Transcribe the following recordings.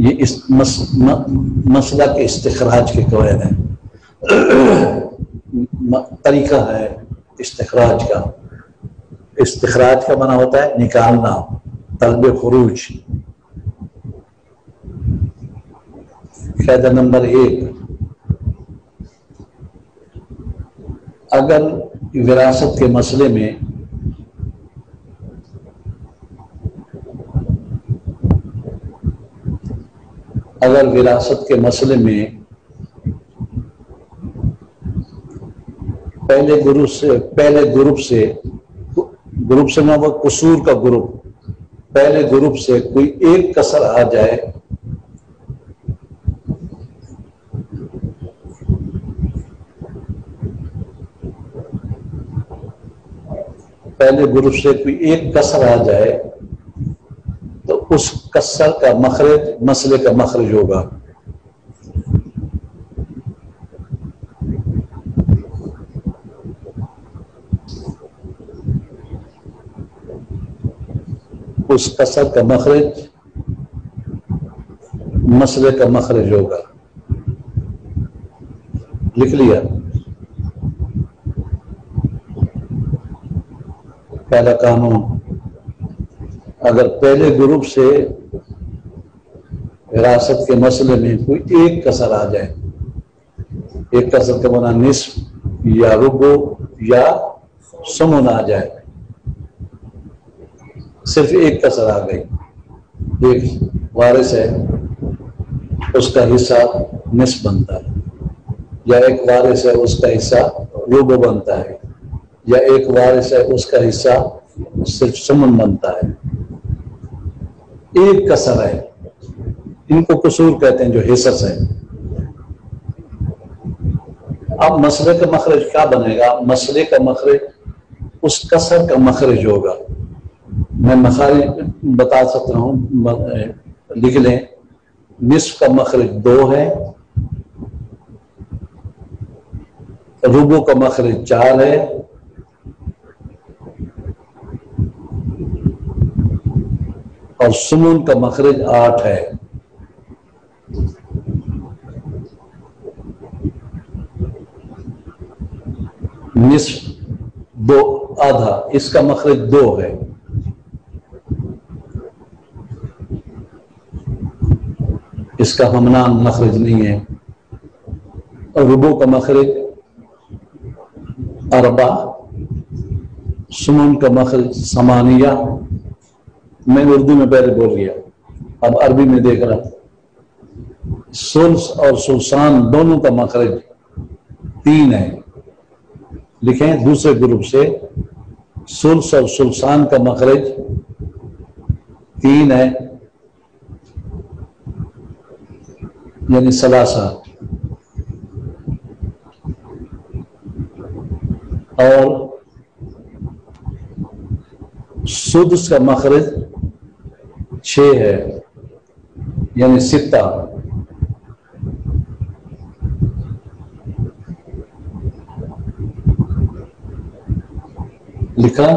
یہ اس مسئلہ کے استخراج کے قواعد ہیں، طریقہ ہے استخراج کا۔ استخراج کا معنی ہوتا ہے نکالنا، طلب خروج۔ قاعدہ نمبر 1، اگر وراثت کے مسئلے میں پہلے گروپ سے نہ وہ قصور کا گروپ، پہلے گروپ سے کوئی ایک کسر آ جائے تو اس کسر کا مخرج مسئلے کا مخرج ہوگا۔ اس کسر کا مخرج مسئلے کا مخرج ہوگا۔ لکھ لیا؟ پہلا قانون، اگر پہلے گروپ سے وراثت کے مسئلے میں کوئی ایک کسر آ جائے، ایک کسر کا معنی نصف یا ربع یا ثمن آ جائے، صرف ایک کسر آ گئی، ایک وارث ہے اس کا حصہ نصف بنتا ہے، یا ایک وارث ہے اس کا حصہ ربع بنتا ہے، یا ایک وارث ہے اس کا حصہ صرف ثمن بنتا ہے، ایک کسر ہے، ان کو قصور کہتے ہیں جو حصص ہے۔ اب مسئلے کا مخرج کیا بنے گا؟ مسئلے کا مخرج اس کسر کا مخرج ہوگا۔ میں مخارج بتا سکتا ہوں، لکھ لیں۔ نصف کا مخرج 2 ہے، ربع کا مخرج 4 ہے، اور ثمن کا مخرج 8 ہے۔ نصف 2 آدھا، اس کا مخرج 2 ہے، اس کا ہمنام مخرج نہیں ہے، اور ربع کا مخرج 4، ثمن کا مخرج 8۔ میں اردو میں پہلے بول گیا، اب عربی میں دیکھ رہا۔ ثلث اور ثلثان دونوں کا مخرج 3 ہے، لکھیں دوسرے گروپ سے ثلث اور ثلثان کا مخرج 3 ہے، یعنی 3، اور سدس کا مخرج 6 ہے، یعنی 6۔ لکھا؟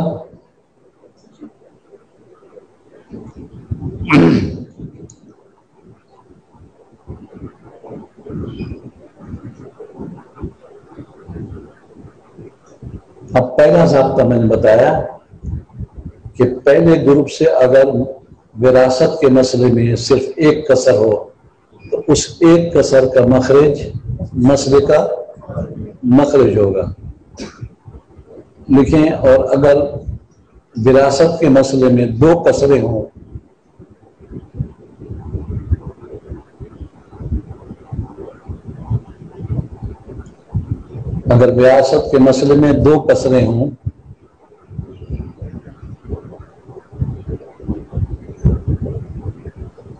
اب پہلا ضابطہ میں نے بتایا کہ پہلے گروپ سے اگر وراثت کے مسئلے میں صرف ایک کسر ہو تو اس ایک کسر کا مخرج مسئلے کا مخرج ہوگا۔ لکھیں، اور اگر وراثت کے مسئلے میں 2 کسریں ہوں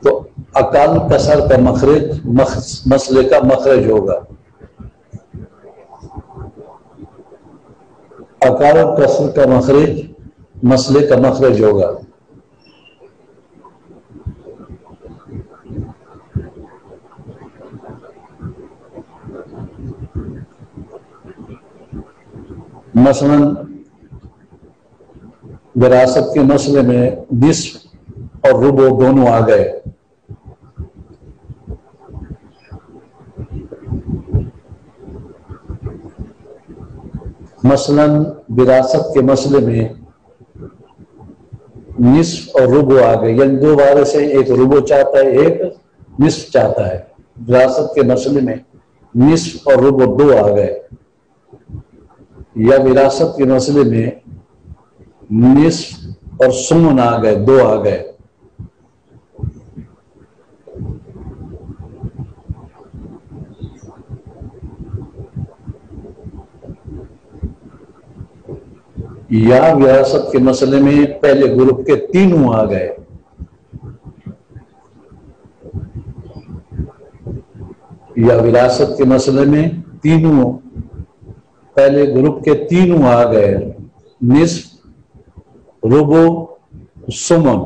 تو اقل کسر کا مخرج مسئلے کا مخرج ہوگا۔ اقل کسر کا مخرج مسئلے کا مخرج ہوگا۔ مثلا وراثت کے مسئلے میں نصف اور ربع دونوں آ گئے، مثلاً وراثت کے مسئلے میں نصف اور ربع آ گئے، یعنی دو وارث ہیں، ایک ربع چاہتا ہے ایک نصف چاہتا ہے، وراثت کے مسئلے میں نصف اور ربع دو آ گئے، یا وراثت کے مسئلے میں نصف اور ثمن آ گئے، دو آ گئے۔ یا وراثت کے مسئلے میں پہلے گروپ کے تینوں آ گئے، یا وراثت کے مسئلے میں تینوں پہلے گروپ کے تینوں آ گئے، نصف، ربع، ثمن۔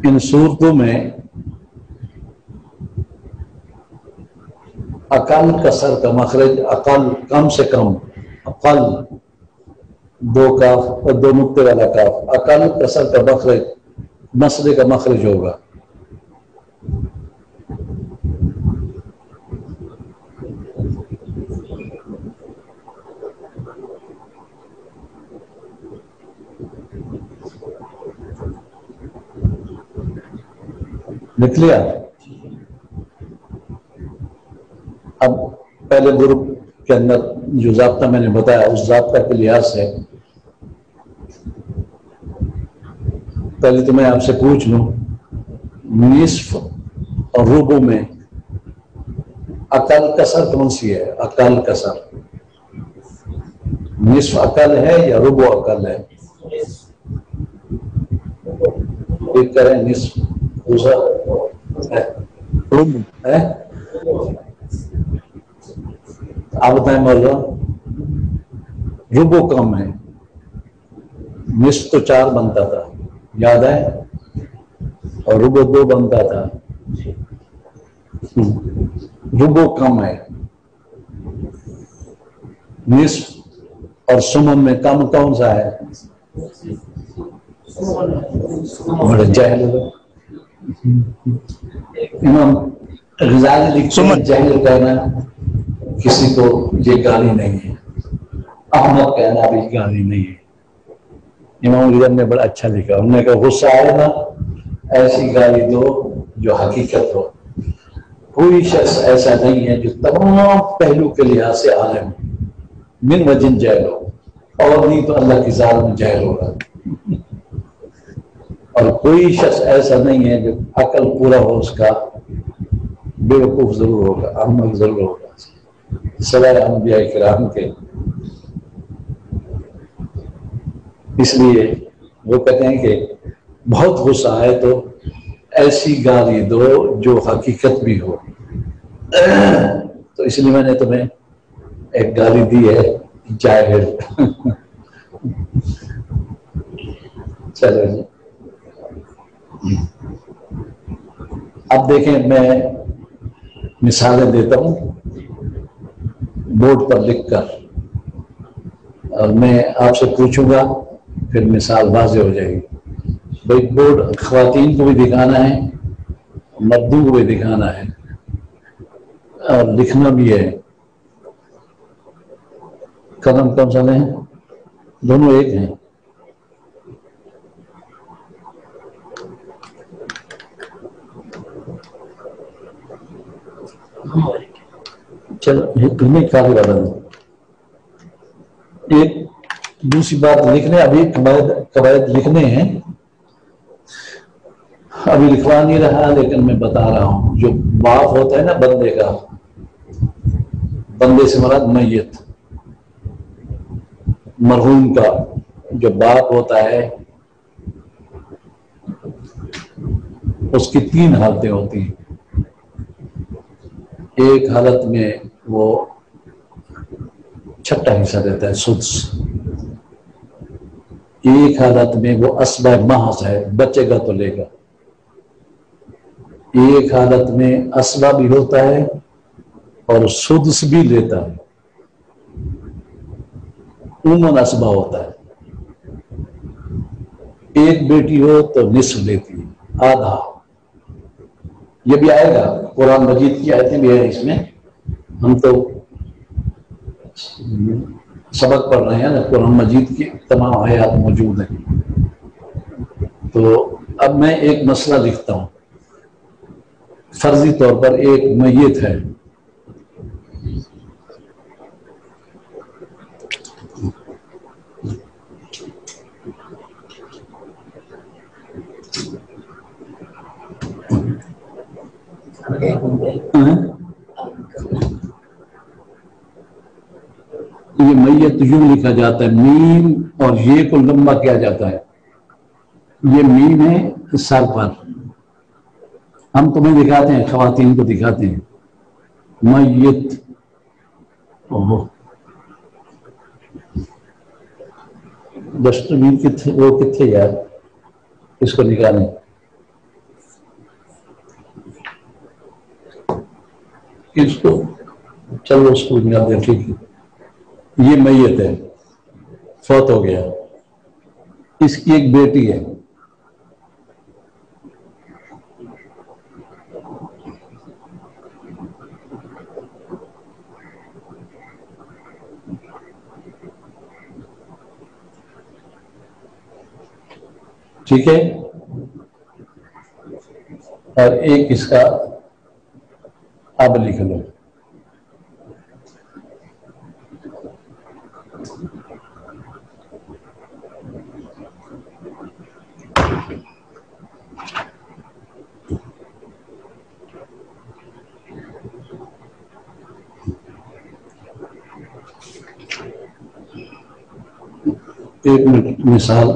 ان صورتوں میں اقل کسر کا مخرج، اقل کم سے کم، اقل دو کاف اور دو نقطے والا کاف، اقل کسر کا مخرج مسئلے کا مخرج ہوگا۔ لکھ لیا؟ اب پہلے گروپ کے اندر جو ضابطہ میں نے بتایا اس ضابطہ کے لحاظ سے پہلے تو میں آپ سے پوچھ لوں، نصف اور ربع میں اقل کسر کون سی ہے؟ اقل کسر نصف اقل ہے یا ربع اقل ہے؟ ایک کریں نصف، دوسرا ہے؟ آپ بتائیں مولانا۔ ربع کم ہے، نصف تو 4 بنتا تھا، یاد ہے، اور ربع 2 بنتا تھا۔ ربع کم ہے، نصف اور ثمن میں کم کون سا ہے؟ بڑے جاہل ہو۔ امام غزالی لکھتے ہیں جاہل کہنا کسی کو یہ گالی نہیں ہے، احمد کہنا بھی گالی نہیں ہے۔ امام غزالی نے بڑا اچھا لکھا، انہوں نے کہا غصہ آئے نا ایسی گالی دو جو حقیقت ہو۔ کوئی شخص ایسا نہیں ہے جو تمام پہلو کے لحاظ سے عالم من وجن جاہل ہو، اور نہیں تو اللہ کی ذات میں جاہل ہوگا۔ اور کوئی شخص ایسا نہیں ہے جو عقل پورا ہو اس کا، بے وقوف ضرور ہوگا، احمق ضرور ہوگا سوائے انبیاء کرام کے۔ اس لیے وہ کہتے ہیں کہ بہت غصہ آئے تو ایسی گالی دو جو حقیقت بھی ہو۔ تو اس لیے میں نے تمہیں ایک گالی دی ہے، جاہل۔ چلو جی، اب دیکھیں میں مثالیں دیتا ہوں بورڈ پر لکھ کر، اور میں آپ سے پوچھوں گا پھر مثال واضح ہو جائے گی۔ بھائی بورڈ خواتین کو بھی دکھانا ہے، مردوں کو بھی دکھانا ہے، اور لکھنا بھی ہے۔ قلم کون سا لیں؟ دونوں ایک ہیں۔ چلو تمہیں کافی بتا دوں۔ ایک دوسری بات لکھنے، ابھی قواعد لکھنے ہیں، ابھی لکھوا نہیں رہا لیکن میں بتا رہا ہوں۔ جو باپ ہوتا ہے نا بندے کا، بندے سے مراد میت، مرحوم کا جو باپ ہوتا ہے اس کی 3 حالتیں ہوتی ہیں۔ ایک حالت میں وہ چھٹا حصہ دیتا ہے، سدس۔ ایک حالت میں وہ اسبہ محض ہے، بچے گا تو لے گا۔ ایک حالت میں اسبہ بھی ہوتا ہے اور سدس بھی لیتا ہے، عموماً اسبہ ہوتا ہے۔ ایک بیٹی ہو تو نصف لیتی ہے، آدھا، یہ بھی آئے گا، قرآن مجید کی آیتیں بھی ہیں اس میں، ہم تو سبق پڑھ رہے ہیں نا، قرآن مجید کی تمام آیات موجود ہیں۔ تو اب میں ایک مسئلہ لکھتا ہوں، فرضی طور پر ایک میت ہے، یہ میت یوں لکھا جاتا ہے، میم اور یہ کو لمبا کیا جاتا ہے، یہ میم ہے سر پر، ہم تمہیں دکھاتے ہیں، خواتین کو دکھاتے ہیں، میت، ڈسٹ بین کتنے، وہ کتنے یار، اس کو نکالیں، اس کو چلو اس کو نکال دیں، ٹھیک ہے۔ یہ میت ہے، فوت ہو گیا، اس کی ایک بیٹی ہے، ٹھیک ہے، اور ایک اس کا اب لکھ لو، ایک منٹ، مثال،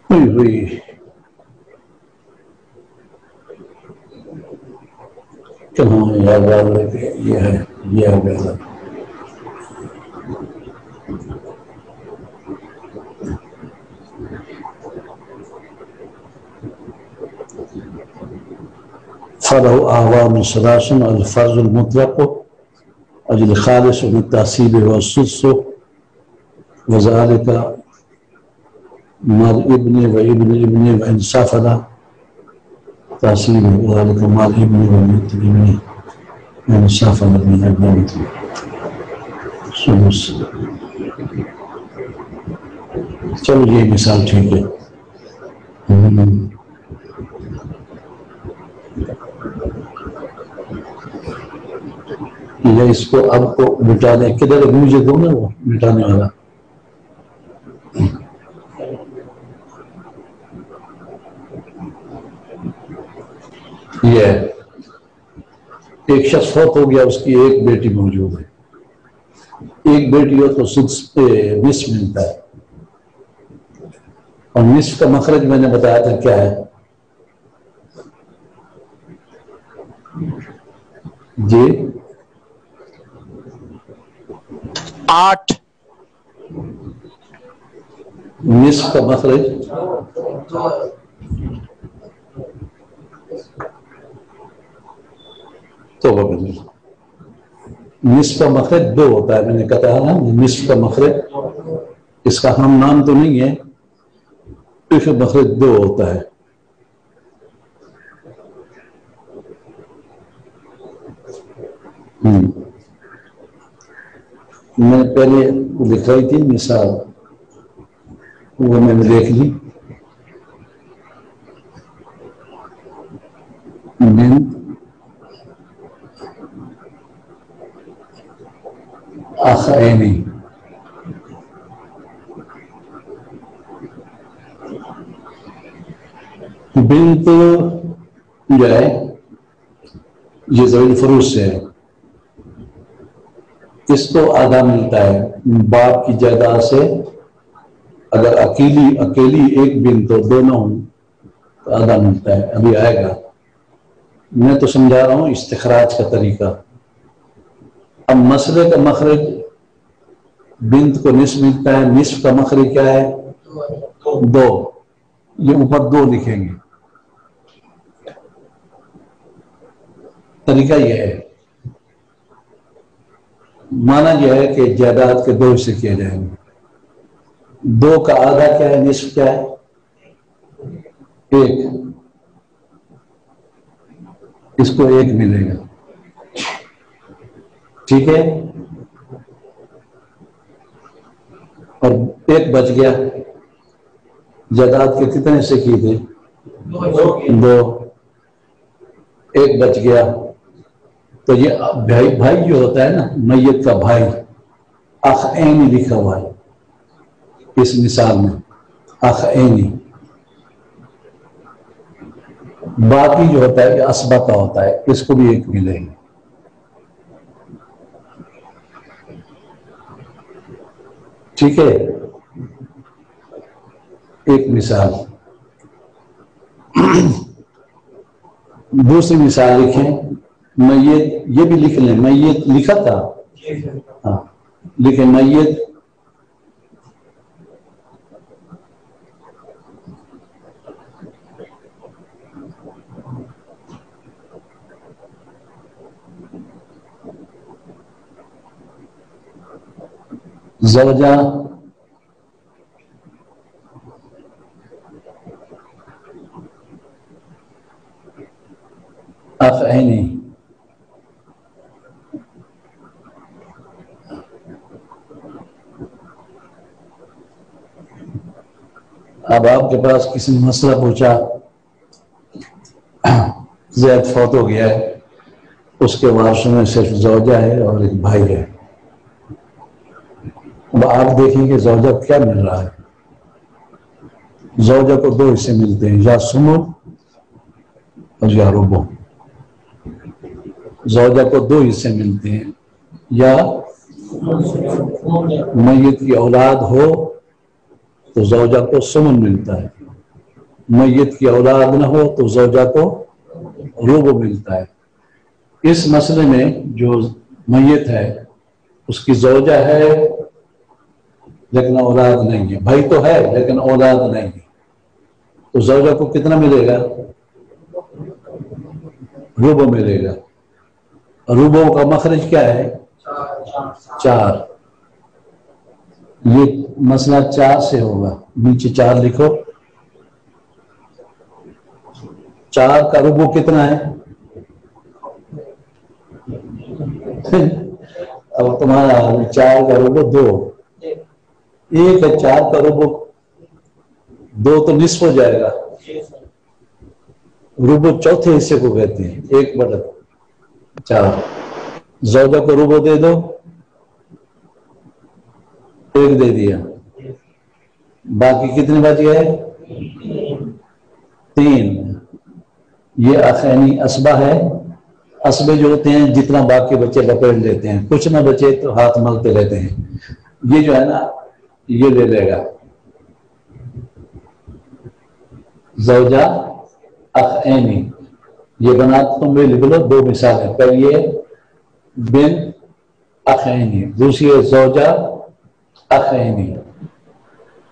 ہوئی کہاں یاد یہ ہے، یہ ہو گیا، فرع اعوام ثلاث الفرض المطلق اجل خالص بالتحصیل والسدس وذلك مال ابن و ابن ابن و انصافنا تحصیل وذلك مال ابن و بنت ابن و انصافنا من ابن سدس۔ چلو یہ مثال ٹھیک ہے، یا اس کو اب کو مٹانے کدھر مجھے دو نا وہ مٹانے والا، یہ ایک شخص فوت ہو گیا، اس کی ایک بیٹی موجود ہے، ایک بیٹی ہو تو سدس پہ نصف ملتا ہے، اور نصف کا مخرج میں نے بتایا تھا کیا ہے جی، 8، نصف کا مخرج تو نصف کا مخرج 2 ہوتا ہے، میں نے کہا نا نصف کا مخرج، اس کا ہم نام تو نہیں ہے، اس کا مخرج 2 ہوتا ہے، میں پہلے لکھائی تھی مثال، وہ میں نے دیکھ لی، اخینی، بنت جو ہے یہ ذوی الفروض سے ہے، اس کو آدھا ملتا ہے باپ کی جائیداد سے، اگر اکیلی ایک بنت تو دونوں ہوں تو آدھا ملتا ہے، ابھی آئے گا، میں تو سمجھا رہا ہوں استخراج کا طریقہ۔ اب مسئلے کا مخرج بنت کو نصف ملتا ہے، نصف کا مخرج کیا ہے دو، یہ اوپر دو لکھیں گے. طریقہ یہ ہے، مانا یہ ہے کہ جائیداد کے دو حصے کیے جائیں گے. دو کا آدھا کیا ہے، نصف کیا ہے، ایک. اس کو ایک ملے گا. ٹھیک ہے، اور ایک بچ گیا. جائیداد کے کتنے حصے کیے تھے، دو. ایک بچ گیا تو یہ بھائی جو ہوتا ہے نا، میت کا بھائی، اخ عینی لکھا ہوا ہے اس مثال میں، اخ عینی. باقی جو ہوتا ہے یہ اسبا کا ہوتا ہے، اس کو بھی ایک ملے گی. ٹھیک ہے، ایک مثال. دوسری مثال لکھیں، میت، یہ بھی لکھ لیں، میت لکھا تھا، ہاں لکھیں میت زوجہ اخ عینی. اب آپ کے پاس کسی نے مسئلہ پوچھا، زید فوت ہو گیا ہے، اس کے وارثوں میں صرف زوجہ ہے اور ایک بھائی ہے. اب آپ دیکھیں کہ زوجہ کیا مل رہا ہے. زوجہ کو دو حصے ملتے ہیں، یا سمن اور یا ربع. زوجہ کو دو حصے ملتے ہیں، یا میت کی اولاد ہو تو زوجہ کو سمن ملتا ہے، میت کی اولاد نہ ہو تو زوجہ کو ربع ملتا ہے. اس مسئلے میں جو میت ہے اس کی زوجہ ہے لیکن اولاد نہیں ہے، بھائی تو ہے لیکن اولاد نہیں ہے، تو زوجہ کو کتنا ملے گا، ربع ملے گا. ربع کا مخرج کیا ہے، چار. یہ مسئلہ چار سے ہوگا، نیچے چار لکھو. چار کا ربع کتنا ہے، اب تمہارا چار کا ربع دو، ایک ہے. چار کا ربع دو تو نصف ہو جائے گا. ربع چوتھے حصے کو کہتے ہیں، 1/4. زوجہ کو ربع دے دو، ایک دے دیا، باقی کتنے بچ گئے، 3. یہ اخ عینی اسبا ہے. اسبے جو ہوتے ہیں جتنا باقی بچے لپیٹ لیتے ہیں، کچھ نہ بچے تو ہاتھ ملتے رہتے ہیں. یہ جو ہے نا یہ لے لے گا زوجہ اخ عینی. یہ بنا تم بھی لکھ لو، دو مثالیں، پہلی ہے بن اخ عینی، دوسری ہے زوجہ اخ عینی،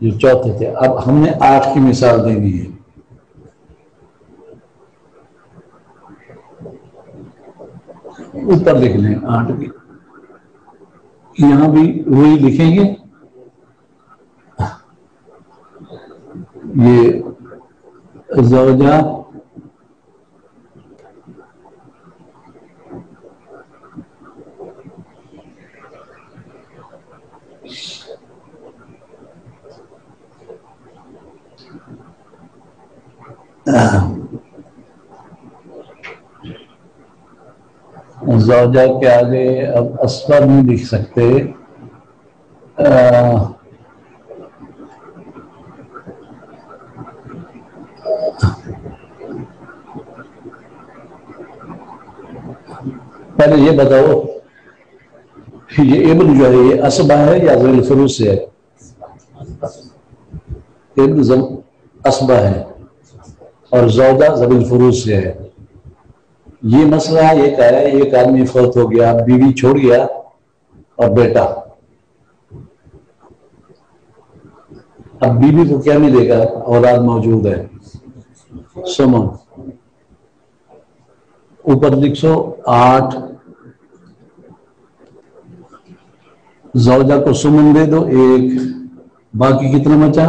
جو چوتھے تھے. اب ہم نے 8 کی مثال دینی ہے. اوپر لکھ لیں 8 کی، یہاں بھی وہی لکھیں گے. یہ زوجہ زوجہ کے آگے اب اسبا نہیں لکھ سکتے. پہلے یہ بتاؤ، یہ ابن جو ہے یہ اسبا ہے یا ذیل فروز سے ہے؟ ابن اسبا ہے اور زوجہ ذیل فروز سے ہے. یہ مسئلہ یہ کہہ رہا ہے ایک آدمی فوت ہو گیا، بیوی چھوڑ گیا اور بیٹا. اب بیوی کو کیا ملے گا؟ اولاد موجود ہے، سمن. اوپر لکھو 8، زوجہ کو سمن دے دو 1، باقی کتنا بچا؟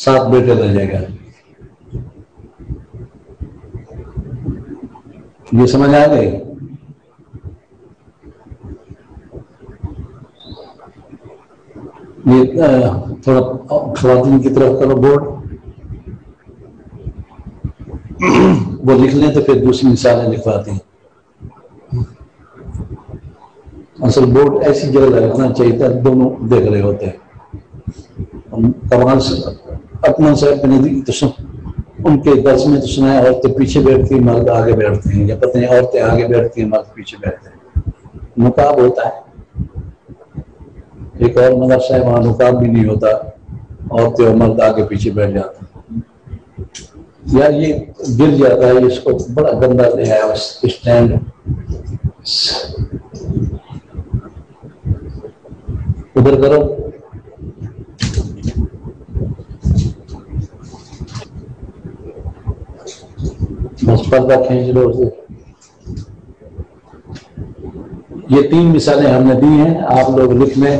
7 بیٹے رہ جائے گا. یہ سمجھ آ گئی؟ یہ تھوڑا خواتین کی طرف کرو بورڈ، وہ لکھ لیں تو پھر دوسری مثالیں لکھواتے ہیں. اصل بورڈ ایسی جگہ رکھنا چاہیے تھا، دونوں دیکھ رہے ہوتے ہیں. اپنا صاحب نے ان کے درس میں تو سنا ہے عورتیں پیچھے بیٹھتی ہیں، مرد آگے بیٹھتے ہیں، یا پتہ نہیں عورتیں آگے بیٹھتی ہیں، مرد پیچھے بیٹھتے ہیں. نقاب ہوتا ہے. ایک اور مدرسہ ہے وہاں نقاب بھی نہیں ہوتا، عورتیں اور مرد آگے پیچھے بیٹھ جاتے ہیں. یا یہ گر جاتا ہے، اس کو بڑا گندا لے آیا اسٹینڈ. ادھر کرو. بس پردہ کھینچ لو اسے. یہ 3 مثالیں ہم نے دی ہیں، آپ لوگ لکھ لیں.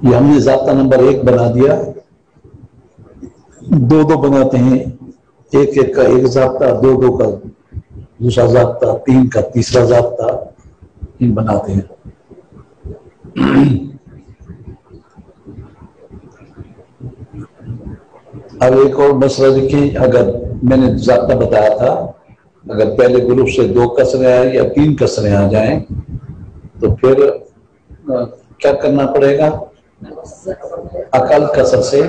یہ ہم نے ضابطہ نمبر 1 بنا دیا. 2 بناتے ہیں، 1 کا 1 ضابطہ، 2 کا دوسرا ضابطہ، 3 کا تیسرا ضابطہ بناتے ہیں. اب ایک اور مسئلہ دیکھیں. اگر میں نے ضابطہ بتایا تھا، اگر پہلے گروپ سے 2 کسریں آئیں یا 3 کسریں آ جائیں تو پھر کیا کرنا پڑے گا؟ اقل کسر سے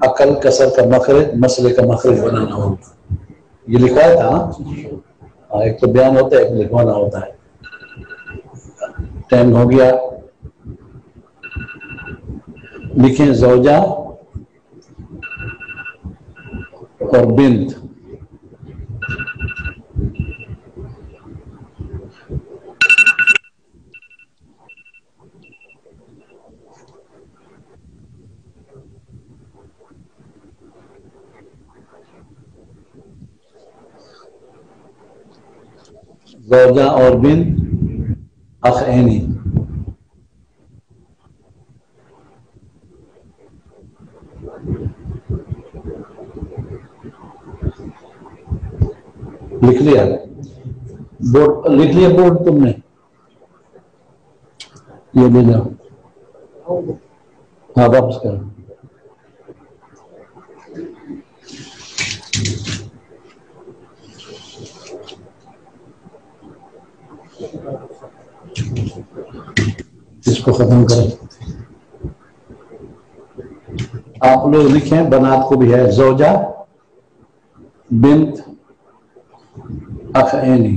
اقل کسر کا مخرج، مسئلے کا مخرج بنانا ہوگا. یہ لکھوایا تھا نا، ایک تو بیان ہوتا ہے، ایک لکھوانا ہوتا ہے. ٹائم ہو گیا. لکھیں زوجہ اور بنت. زوجہ اور بنت اخینی. لکھ لیا بورڈ؟ لکھ لیا بورڈ تم نے؟ یہ لے جاؤ. ہاں واپس کرو. اس کو ختم کریں. آپ لوگ لکھیں، بنات کو بھی ہے زوجہ بنت اخینی.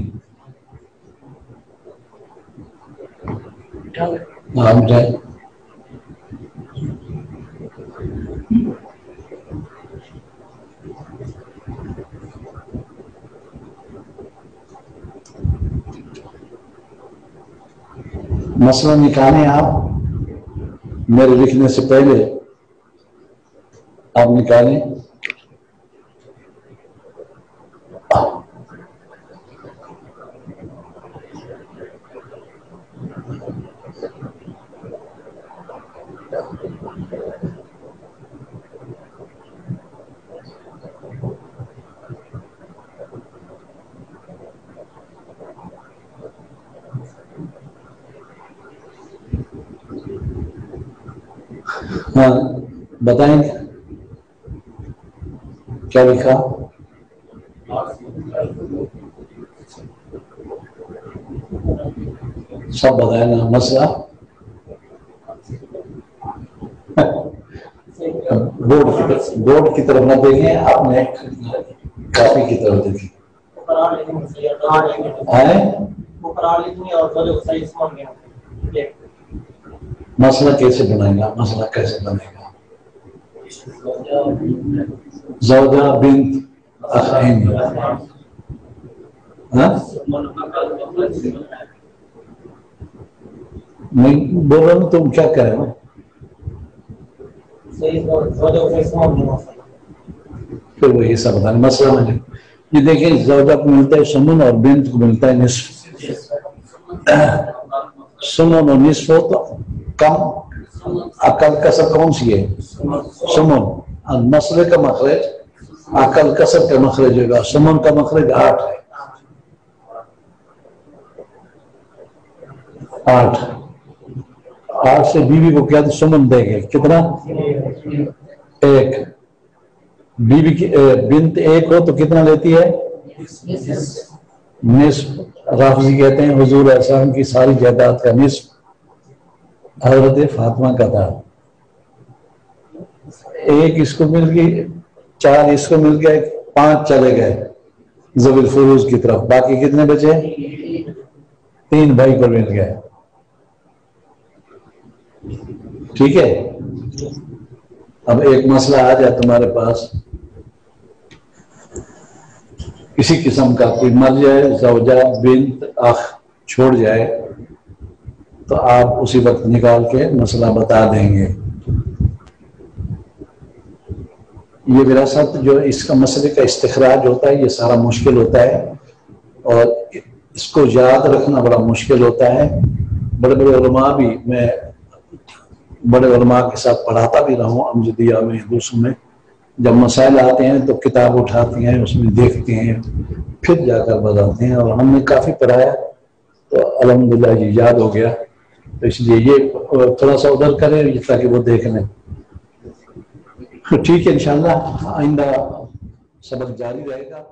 مسئلہ نکالیں آپ، میرے لکھنے سے پہلے آپ نکالیں. ہاں بتائیں کیا لکھا؟ سب بتائیں نا مسئلہ. بورڈ کی طرف نہ دیکھیں، آپ نے کاپی کی طرف دیکھیں. مسئلہ کیسے بنائے گا؟ مسئلہ کیسے بنے گا؟ زوجہ بنت اخین. نہیں بول رہا ہوں، تم کیا کہہ رہے ہو؟ پھر وہ یہ سب بتانا مسئلہ میں. یہ دیکھیں زوجہ کو ملتا ہے سمن اور بنت کو ملتا ہے نصف. سمن اور نصف ہو تو کم، عقل کسر کون سی ہے؟ سمن. مسئلے کا مخرج عقل کسر کا مخرج ہوگا. سمن کا مخرج 8 ہے. 8 سے بیوی کو کیا سمن دے گے؟ کتنا؟ 1. بیوی کی بنت 1 ہو تو کتنا لیتی ہے؟ نصف. رافضی کہتے ہیں حضور علیہ السلام کی ساری جائیداد کا نصف حضرت فاطمہ کا تھا. 1 اس کو مل گئی، 4 اس کو مل گئے، 5 چلے گئے ذوی الفروض کی طرف. باقی کتنے بچے؟ 3 بھائی کو مل گئے. ٹھیک ہے. اب ایک مسئلہ آ جائے تمہارے پاس کسی قسم کا، کوئی مر جائے، زوجہ بنت اخ چھوڑ جائے، تو آپ اسی وقت نکال کے مسئلہ بتا دیں گے. یہ وراثت جو اس کا مسئلے کا استخراج ہوتا ہے یہ سارا مشکل ہوتا ہے، اور اس کو یاد رکھنا بڑا مشکل ہوتا ہے. بڑے بڑے علماء بھی، میں بڑے علماء کے ساتھ پڑھاتا بھی رہا ہوں امجدیہ میں، دوسروں میں، جب مسائل آتے ہیں تو کتاب اٹھاتے ہیں، اس میں دیکھتے ہیں، پھر جا کر بتاتے ہیں. اور ہم نے کافی پڑھایا تو الحمدللہ یہ یاد ہو گیا. تو اس لیے یہ تھوڑا سا ادھر کریں تاکہ وہ دیکھ لیں. ٹھیک ہے، انشاءاللہ آئندہ سبق جاری رہے گا.